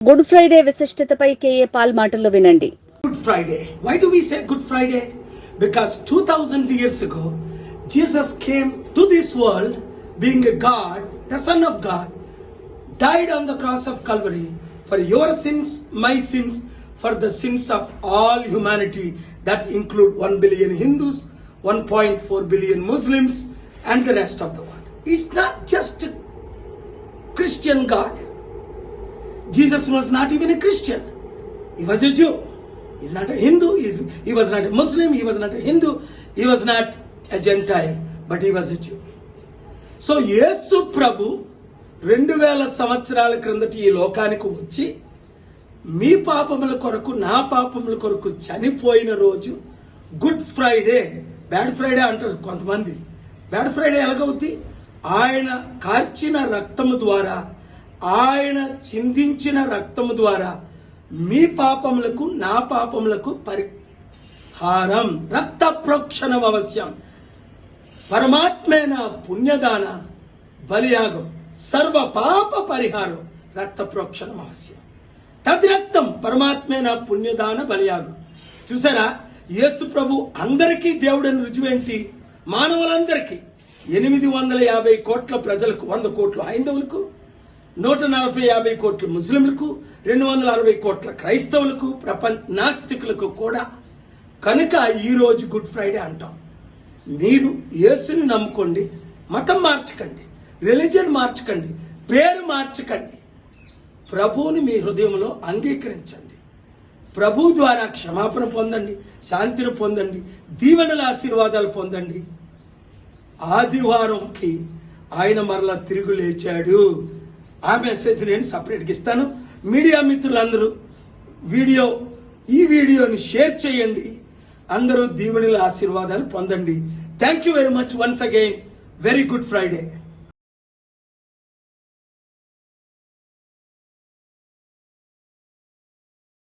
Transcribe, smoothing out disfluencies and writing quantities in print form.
Good Friday విశిష్టతపై KA Paul మాటల్లో వినండి. Good Friday. Why do we say Good Friday? Because 2000 years ago, Jesus came to this world being a God, the Son of God, died on the cross of Calvary for your sins, my sins, for the sins of all humanity that include 1 billion Hindus, 1.4 billion Muslims and the rest of the world. It's not just a Christian God. Jesus was not even a Christian. He was a Jew. He's not a Hindu. He was not a Muslim. He was not a Hindu. He was not a Gentile. But he was a Jew. So Yesu Prabhu 2000 సంవత్సరాల క్రిందటి ఈ లోకానికి వచ్చి మీ పాపముల కొరకు నా పాపముల కొరకు చనిపోయిన రోజు గుడ్ ఫ్రైడే. బ్యాడ్ ఫ్రైడే అంటారు కొంతమంది. బ్యాడ్ ఫ్రైడే ఎలాగవుద్ది? ఆయన కార్చిన రక్తము ద్వారా, ఆయన చిందించిన రక్తము ద్వారా మీ పాపములకు నా పాపములకు పరిహారం, రక్త ప్రోక్షణం అవశ్యం. పరమాత్మైన పుణ్యదాన బలియాగం, సర్వ పాప పరిహారం, రక్త ప్రోక్షణం అవశ్యం. తద్రక్తం పరమాత్మైన పుణ్యదాన బలియాగం. చూసారా, యేసు ప్రభు అందరికీ దేవుడని రుజువేంటి? మానవులందరికీ 850 కోట్ల ప్రజలకు, 100 కోట్ల హైందవులకు, 140-50 కోట్ల ముస్లింలకు, 260 కోట్ల క్రైస్తవులకు, ప్రపంచ నాస్తికులకు కూడా. కనుక ఈరోజు గుడ్ ఫ్రైడే అంటాం. మీరు యేసుని నమ్ముకోండి, మతం మార్చకండి, రిలీజియన్ మార్చకండి, పేరు మార్చకండి. ప్రభువుని మీ హృదయంలో అంగీకరించండి. ప్రభు ద్వారా క్షమాపణ పొందండి, శాంతిని పొందండి, దీవెనల ఆశీర్వాదాలు పొందండి. ఆదివారంకి ఆయన మరలా తిరుగు లేచాడు. ఆ మెసేజ్ నేను సపరేట్గా ఇస్తాను. మీడియా మిత్రులందరూ ఈ వీడియోని షేర్ చేయండి. అందరూ దీవెనల ఆశీర్వాదాలు పొందండి. Thank you very much. Once again very good Friday.